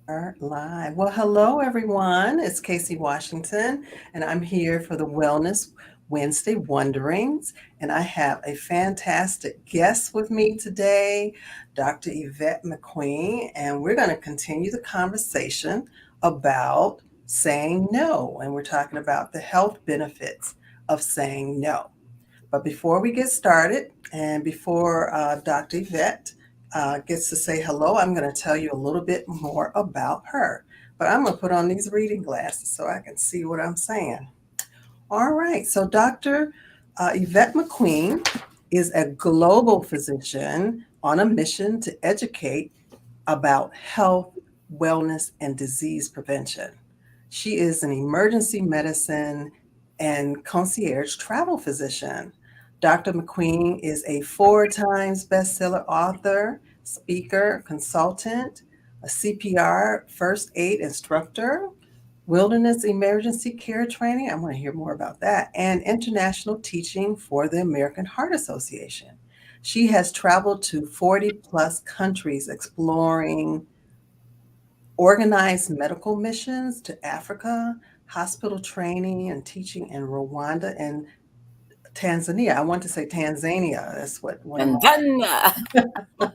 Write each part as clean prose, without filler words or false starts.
Are live. Well, hello everyone. It's Casey Washington, and I'm here for the Wellness Wednesday Wonderings. And I have a fantastic guest with me today, Dr. Yvette McQueen, and we're going to continue the conversation about saying no. And we're talking about the health benefits of saying no. But before we get started, and before Dr. Yvette gets to say hello, I'm going to tell you a little bit more about her. But I'm going to put on these reading glasses so I can see what I'm saying. All right, so Dr. Yvette McQueen is a global physician on a mission to educate about health, wellness, and disease prevention. She is an emergency medicine and concierge travel physician. Dr. McQueen is a 4 times bestseller author, speaker, consultant, a CPR first aid instructor, wilderness emergency care training. I want to hear more about that, and international teaching for the American Heart Association. She has traveled to 40 plus countries exploring organized medical missions to Africa, hospital training and teaching in Rwanda and Tanzania. I want to say Tanzania. That's what one of And done. my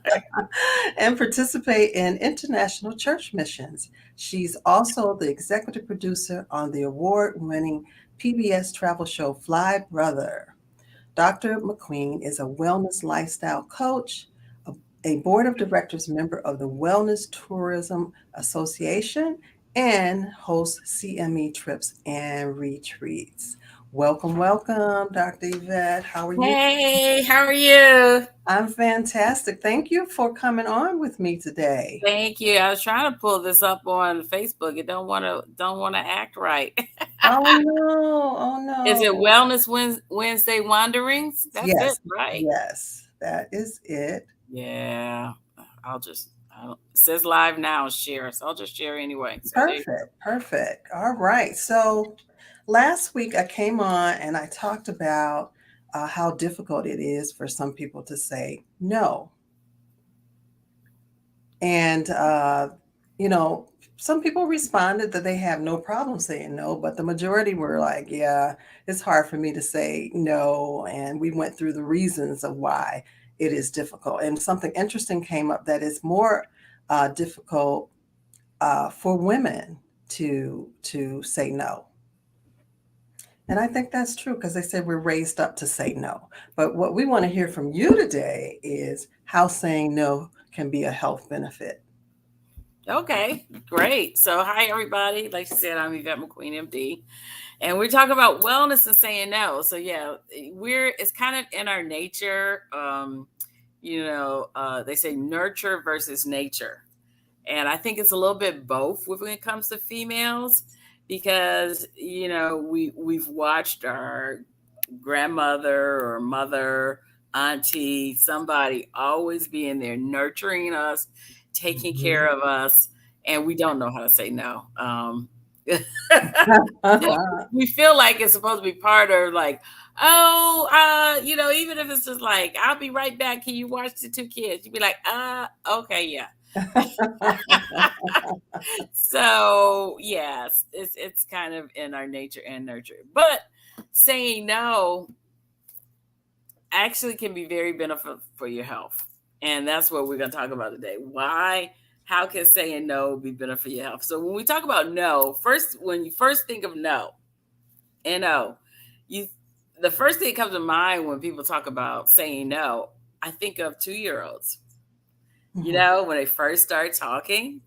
and participate in international church missions. She's also the executive producer on the award-winning PBS travel show Fly Brother. Dr. McQueen is a wellness lifestyle coach, a, a board of directors member of the Wellness Tourism Association, and hosts CME trips and retreats. Welcome, welcome, Dr. Yvette. How are you? Hey, how are you? I'm fantastic. Thank you for coming on with me today. Thank you. I was trying to pull this up on Facebook. It don't want to act right. Oh no, oh Is it no. Wellness Wednesday Wanderings? That's it, Yes, right? yes, that is it. Yeah. It says live now, share. So I'll just share anyway. So there you Perfect, perfect. All right. So last week I came on and I talked about how difficult it is for some people to say no. And, you know, some people responded that they have no problem saying no, but the majority were like, yeah, it's hard for me to say no. And we went through the reasons of why it is difficult. And something interesting came up that it's more difficult for women to say no. And I think that's true because they said we're raised up to say no. But what we want to hear from you today is how saying no can be a health benefit. go. Okay, great. So hi everybody. Like you said, I'm Yvette McQueen, MD. And we're talking about wellness and saying no. So yeah, it's kind of in our nature. They say nurture versus nature. And I think it's a little bit both when it comes to females because we've watched our grandmother or mother, auntie, somebody always being there nurturing us, taking care Mhm. of us, and we don't know how to say no. We feel like it's supposed to be part of like, oh, even if it's just like, I'll be right back. Can you watch the two kids? You'd be like, okay, yeah. So yes, it's kind of in our nature and nurture. But saying no actually can be very beneficial for your health. And that's what we're going to talk about today. How can saying no be beneficial for your health? So when we talk about no, when you first think of no, N-O, you, the first thing that comes to mind when people talk about saying no, I think of 2-year-olds. Mhm. When they first start talking,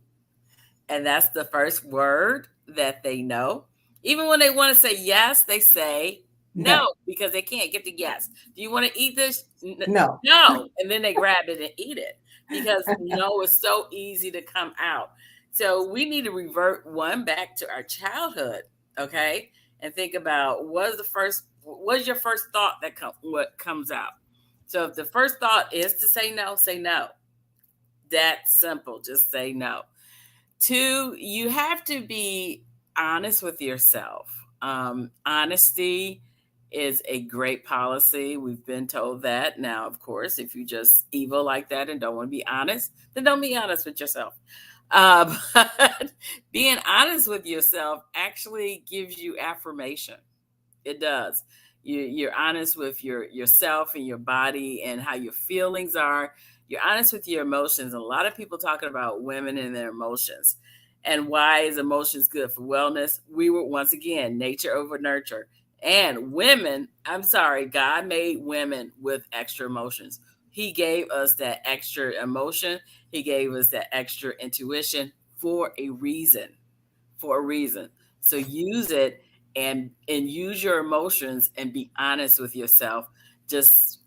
and that's the first word that they know. Even when they want to say yes, they say no No, because they can't get the yes. Do you want to eat this? no. No. And then they grab it and eat it because no is so easy to come out. So we need to revert one back to our childhood, okay? And think about what is your first thought what comes out. So if the first thought is to say no. That's simple. Just say no. Two, you have to be honest with yourself. Honesty is a great policy. We've been told that. Now, of course, if you just evil like that and don't want to be honest, then don't be honest with yourself. But being honest with yourself actually gives you affirmation. It does. You're honest with yourself and your body and how your feelings are. You're honest with your emotions. A lot of people talking about women and their emotions, and why is emotions good for wellness? We were, once again, nature over nurture. And women, I'm sorry, God made women with extra emotions. He gave us that extra emotion. He gave us that extra intuition for a reason. For a reason. So use it, and use your emotions and be honest with yourself. Just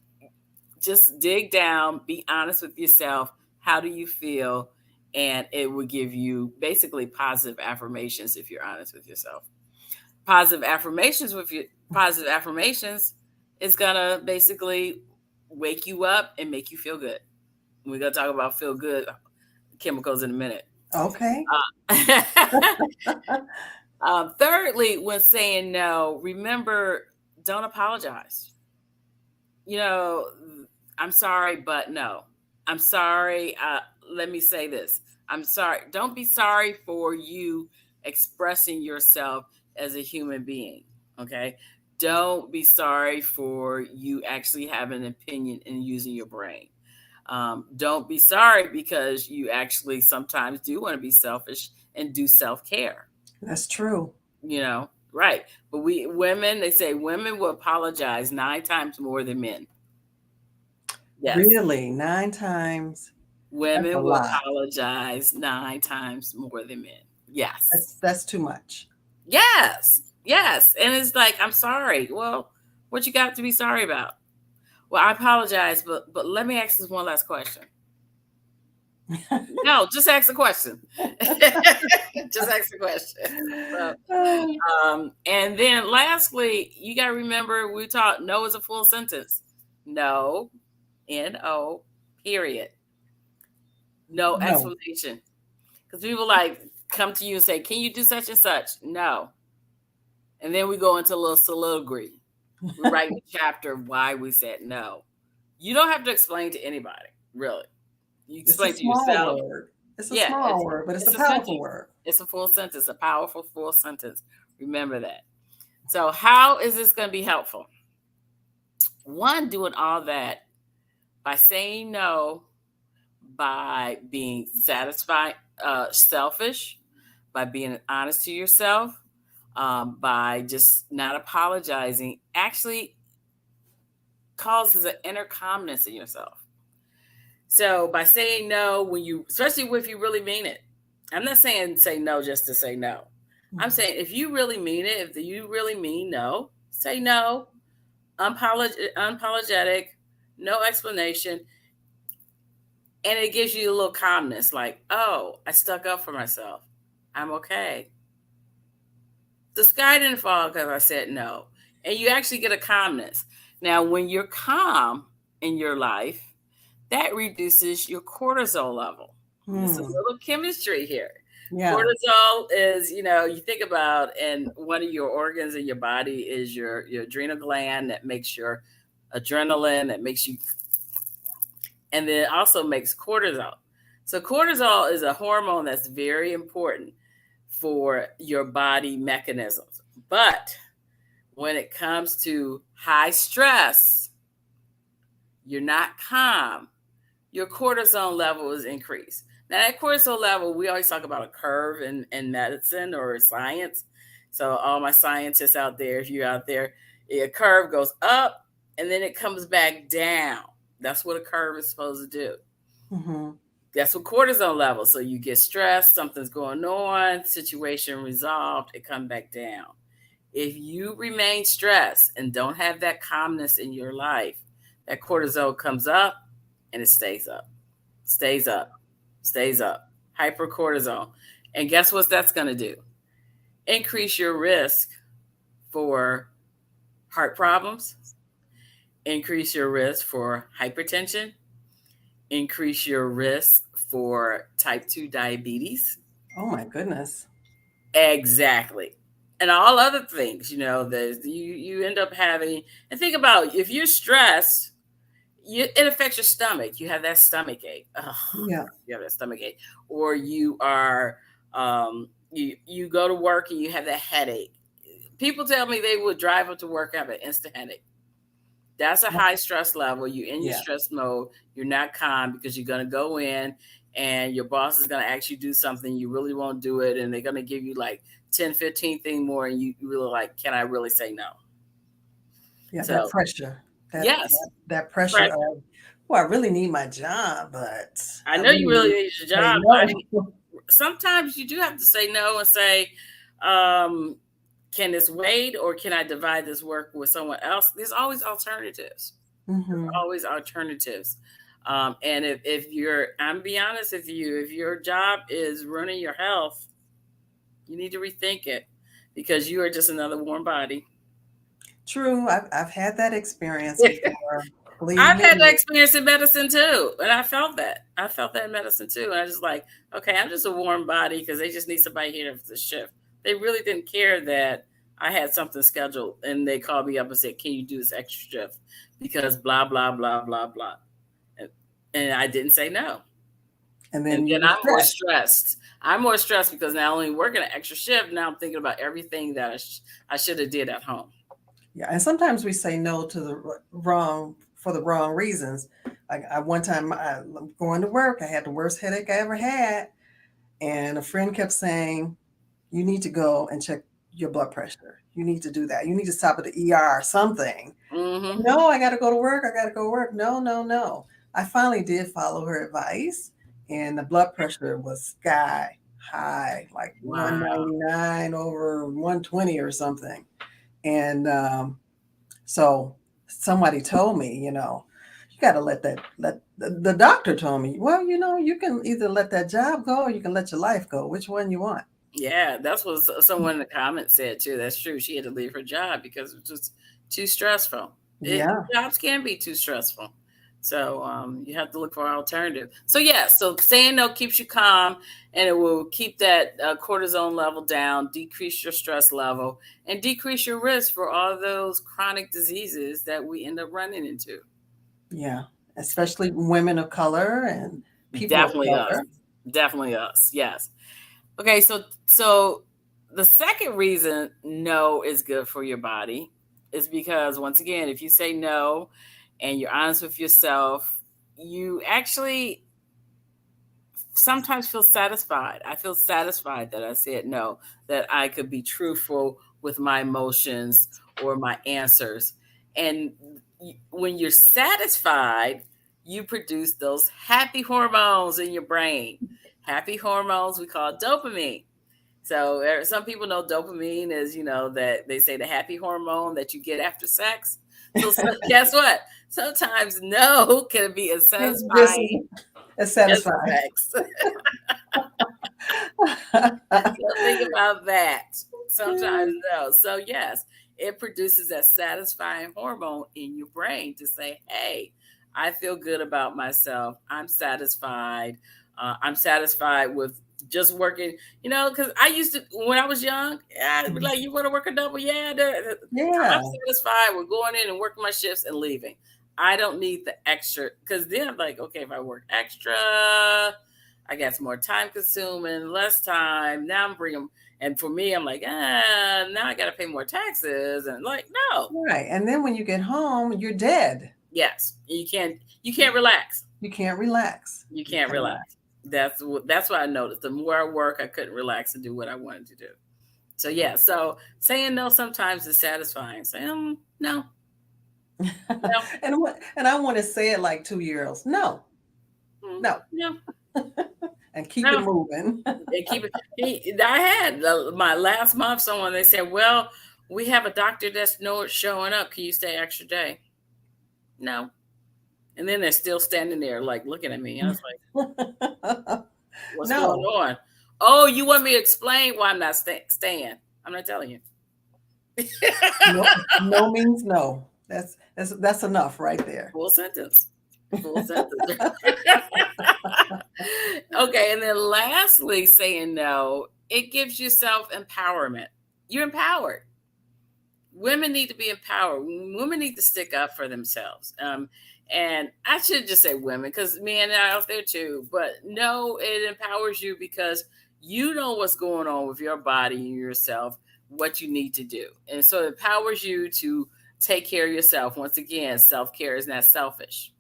just dig down, be honest with yourself. How do you feel? And it will give you basically positive affirmations if you're honest with yourself. Positive affirmations is gonna basically wake you up and make you feel good. We're gonna talk about feel good chemicals in a minute. Okay. Uh, thirdly, when saying no, remember, don't apologize. You know, I'm sorry, but no. I'm sorry. Let me say this. I'm sorry. Don't be sorry for you expressing yourself as a human being. Okay. Don't be sorry for you actually having an opinion and using your brain. Don't be sorry because you actually sometimes do want to be selfish and do self care. That's true. Right. But we women, they say women will apologize 9 times more than men. Yes. Really, 9 times? That's a Women will lot. apologize 9 times more than men. Yes. That's too much. Yes. Yes. And it's like, I'm sorry. Well, what you got to be sorry about? Well, I apologize, but let me ask this one last question. No, just ask the question. Just ask the question. So, and then lastly, you got to remember we taught no is a full sentence. No, no, period. No No. explanation. Because people like come to you and say, "Can you do such and such?" No, and then we go into a little soliloquy. We write a chapter of why we said no. You don't have to explain to anybody, really. You It's a explain to small yourself. word. It's a Yeah, small word, but it's a it's a powerful sentence. word. It's a full sentence, a powerful full sentence. Remember that. So, how is this going to be helpful? One, doing all that by saying no, by being satisfied, selfish, by being honest to yourself, by just not apologizing, actually causes an inner calmness in yourself. So by saying no, when you, especially if you really mean it, I'm not saying say no just to say no. I'm Mhm. saying if you really mean it, if you really mean no, say no, unapologetic, no explanation, and it gives you a little calmness, like, oh, I stuck up for myself. I'm okay. The sky didn't fall because I said no. And you actually get a calmness. Now, when you're calm in your life, that reduces your cortisol level. This is a Hmm. little chemistry here. Yeah. Cortisol is, you think about, and one of your organs in your body is your adrenal gland that makes your adrenaline, that makes you, and then it also makes cortisol. So cortisol is a hormone that's very important for your body mechanisms. But when it comes to high stress, you're not calm, your cortisol level is increased. Now, that cortisol level, we always talk about a curve in medicine or science. So, all my scientists out there, if you're out there, a curve goes up and then it comes back down. That's what a curve is supposed to do. Hmm. That's what cortisol level. So you get stressed, something's going on, situation resolved, it come back down. If you remain stressed and don't have that calmness in your life, that cortisol comes up and it stays up, stays up, stays up. Hypercortisol. And guess what that's going to do? Increase your risk for heart problems, increase your risk for hypertension, increase your risk for type 2 diabetes. Oh my goodness. Exactly. And all other things, that you end up having. And think about, if you're stressed, it affects your stomach. You have that stomach ache. Ugh, Yeah. you have that stomach ache, or you are you go to work and you have that headache. People tell me they would drive up to work have an instant headache. That's a high stress level. You're in your Yeah. stress mode. You're not calm because you're going to go in and your boss is going to actually do something. You really won't do it. And they're going to give you like 10, 15 things more. And you really like, can I really say no? Yeah. That So, pressure, yes, that pressure pressure. of, well, I really need my job, but I I know you really really need need your to say job. no. Sometimes you do have to say no and say, um, can this wait or can I divide this work with someone else? There's always alternatives. There's Hmm. always alternatives. And if you're, I'm be honest with you, if your job is ruining your health, you need to rethink it because you are just another warm body. True. I've had that experience before. Believe I've had that me. experience in medicine too, and I felt that. I felt that in medicine too, and I just like, okay, I'm just a warm body because they just need somebody here for the shift. They really didn't care that I had something scheduled, and they called me up and said, "Can you do this extra shift?" Because blah blah blah blah blah, and, and I didn't say no. And And then you then were I'm more stressed. stressed. I'm more stressed because not only working an extra shift, now I'm thinking about everything that I should have did at home. Yeah, and sometimes we say no to the wrong for the wrong reasons. Like one time, I'm going to work. I had the worst headache I ever had, and a friend kept saying, "You need to go and check your blood pressure. You need to do that. You need to stop at the ER or something." Hmm. No, I got to go to work. I got to go to work. No, no, no. I finally did follow her advice, and the blood pressure was sky high, like Wow. 199 over 120 or something. And so somebody told me, you got to let the doctor told me, well, you can either let that job go or you can let your life go. Which one you want? Yeah, that's what someone in the comments said too. That's true. She had to leave her job because it was just too stressful. Yeah. Jobs can be too stressful. So you have to look for an alternative. So yeah, so saying no keeps you calm and it will keep that cortisone level down, decrease your stress level, and decrease your risk for all those chronic diseases that we end up running into. Yeah. Especially women of color and people of Definitely us. color. Definitely us. Yes. Okay, so the second reason no is good for your body is because once again, if you say no and you're honest with yourself, you actually sometimes feel satisfied. I feel satisfied that I said no, that I could be truthful with my emotions or my answers. And when you're satisfied, you produce those happy hormones in your brain. Happy hormones we call dopamine. So some people know dopamine is, that they say the happy hormone that you get after sex. So guess what? Sometimes no can be as Just satisfying as as satisfying. sex. So think about that. Sometimes no. So yes, it produces that satisfying hormone in your brain to say, "Hey, I feel good about myself. I'm satisfied. I'm satisfied with just working." Because I used to when I was young, I'd be like, "You want to work a double? Yeah." I'm Yeah. satisfied with going in and working my shifts and leaving. I don't need the extra because then I'm like, okay, if I work extra, I got some more time consuming, less time. Now I'm bringing, and for me, I'm like, now I got to pay more taxes, and like, no, Right. And then when you get home, you're dead. yes, you can't relax. You can't relax. You You can't cannot. relax. That's what I noticed. The more I work, I couldn't relax and do what I wanted to do. So yeah, so saying no sometimes is satisfying. Saying no, no, And I want to say it like 2 year olds. No, no, no, and keep it no. moving. They keep it. I had my last month. Someone they said, "Well, we have a doctor that's no showing up. Can you stay extra day?" No, and then they're still standing there, like looking at me. I was like, "What's going No, on?" Oh, you want me to explain why I'm not staying? I'm not telling you. no, no means no. That's enough right there. Full sentence. Full sentence. Okay, and then lastly, saying no, it gives you self empowerment. You're empowered. Women need to be empowered. Women need to stick up for themselves. And I should just say women because men are out there too. But no, it empowers you because you know what's going on with your body and yourself, what you need to do. And so it empowers you to take care of yourself. Once again, self care is not selfish.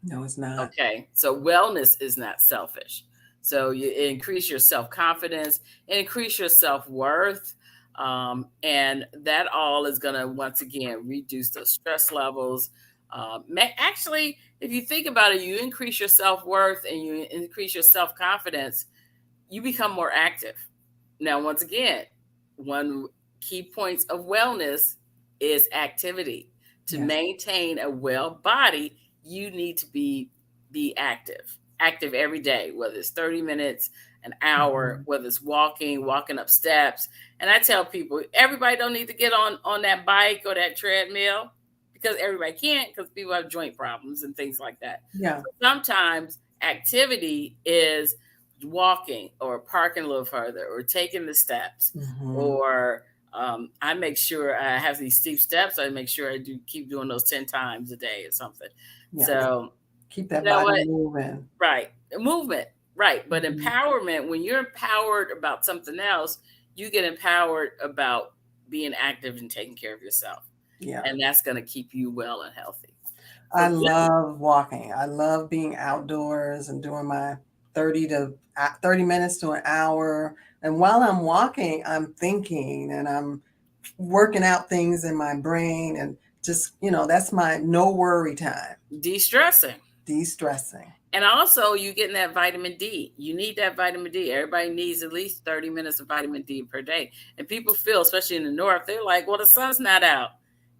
No, it's not. Okay. So wellness is not selfish. So you increase your self confidence, increase your self worth. And that all is going to, once again, reduce those stress levels. Actually, if you think about it, you increase your self worth and you increase your self confidence, you become more active. Now, once again, one key points of wellness is activity. To Yes. maintain a well body, you need to be active. Active every day, whether it's 30 minutes, an hour, Mhm. whether it's walking up steps. And I tell people, everybody don't need to get on that bike or that treadmill because everybody can't because people have joint problems and things like that. Yeah. So sometimes activity is walking or parking a little further or taking the steps Hmm. or I make sure I have these steep steps. I make sure I do keep doing those 10 times a day or something. Yes. So Keep you that know body what? moving. Right. Movement. Right. But Mhm. empowerment, when you're empowered about something else, you get empowered about being active and taking care of yourself. Yeah. And that's going to keep you well and healthy. I So love walking. I love being outdoors and doing my 30 minutes to an hour. And while I'm walking, I'm thinking and I'm working out things in my brain and just, that's my no worry time, de-stressing. de-stressing. And also, you getting that vitamin D. You need that vitamin D. Everybody needs at least 30 minutes of vitamin D per day. And people feel, especially in the north, they're like, well, the sun's not out.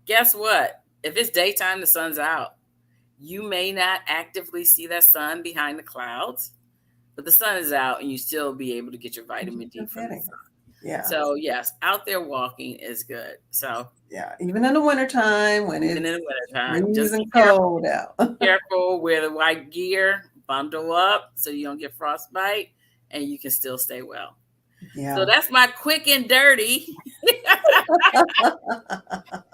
Guess what? If it's daytime, the sun's out. You may not actively see that sun behind the clouds, but the sun is out and you still be able to get your And you're vitamin D still from the getting sun. it. Yeah. So, yes, out there walking is good. So, Yeah. Even in the wintertime when even in it's the wintertime, just be freezing careful. cold out. Careful, wear the white gear, bundle up so you don't get frostbite, and you can still stay well. So Yeah. that's my quick and dirty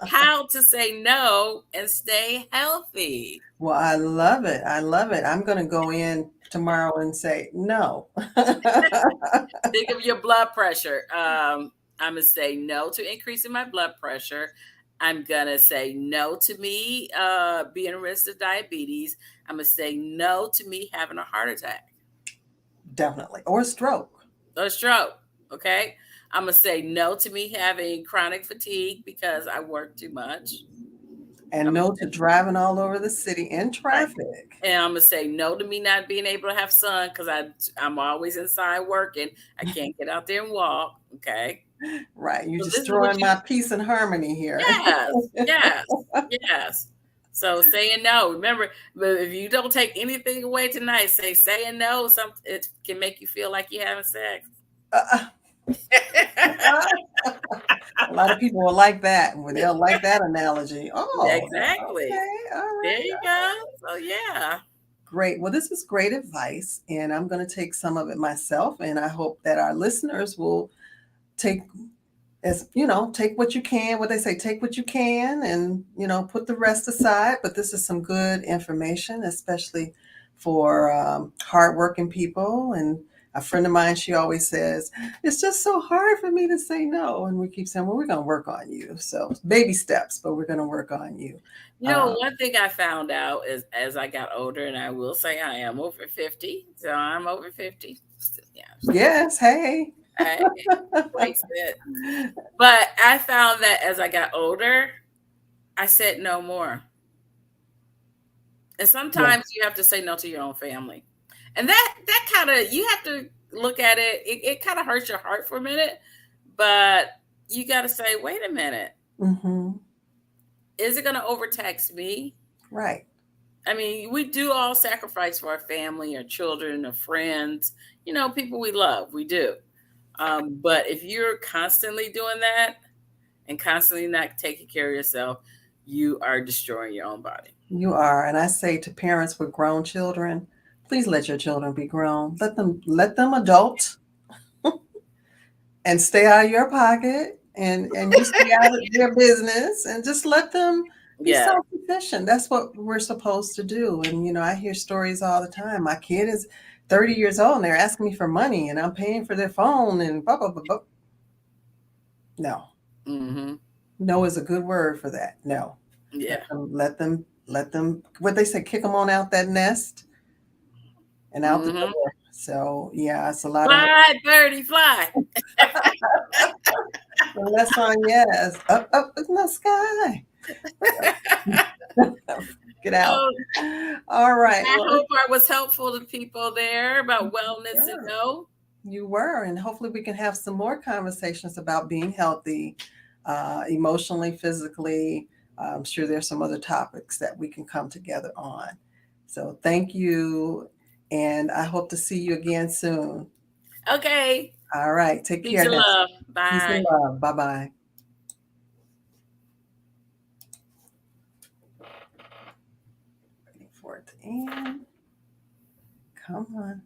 how to say no and stay healthy. Well, I love it. I love it. I'm going to go in tomorrow and say no. Think of your blood pressure. I'm gonna say no to increasing my blood pressure. I'm gonna say no to me being at risk of diabetes. I'm gonna say no to me having a heart attack Definitely. Or stroke. or stroke. Okay. I'm gonna say no to me having chronic fatigue because I work too much. And I'm gonna no to driving all over the city in right. traffic. And I'm gonna say no to me not being able to have sun because I'm always inside working. I can't get out there and walk. Okay. Right. You're So this is what destroying you my peace and harmony here. yes, yes, yes. So saying no. Remember, but if you don't take anything away tonight, saying no, some it can make you feel like you're having sex. Uh, a lot of people will like that. Well, they'll like that analogy. Oh, Exactly. okay. All There right. you All go. right. So yeah. Great. Well, this is great advice, and I'm going to take some of it myself. And I hope that our listeners will take take what you can, what they say, take what you can and, put the rest aside. But this is some good information, especially for hardworking people. And a friend of mine, she always says, it's just so hard for me to say no. And we keep saying, well, we're going to work on you. So baby steps, but we're going to work on you. One thing I found out is as I got older, and I will say I am over 50. So I'm over 50. Yeah. Yes. Hey. I embrace it. But I found that as I got older, I said no more. And sometimes Yes. you have to say no to your own family. And that kind of you have to look at it kind of hurts your heart for a minute, but you got to say, wait a minute, Hmm. is it going to overtax me? Right. I mean, we do all sacrifice for our family, our children, our friends, people we love. We do. But if you're constantly doing that and constantly not taking care of yourself, you are destroying your own body. You are. And I say to parents with grown children, please let your children be grown. Let them adult and stay out of your pocket and you stay out of their business and just let them Be Yeah. self-sufficient. That's what we're supposed to do. And, I hear stories all the time. My kid is 30 years old and they're asking me for money and I'm paying for their phone and blah, blah, blah, blah. No. Mm-hmm. No is a good word for that. No. Yeah. Let them, what they say, kick them on out that nest and out the Mm-hmm. door. So, yeah, it's a lot of, Fly, birdie, fly. that song, yes, up in the sky. Get out. Oh, All right. I Well, hope I was helpful to people there about wellness and sure. no. You were, and hopefully we can have some more conversations about being healthy, emotionally, physically. I'm sure there's some other topics that we can come together on. So thank you, and I hope to see you again soon. Okay. All right, take Peace care and now. love. Peace and Bye. love. Bye bye. Waiting for it to end. Come on.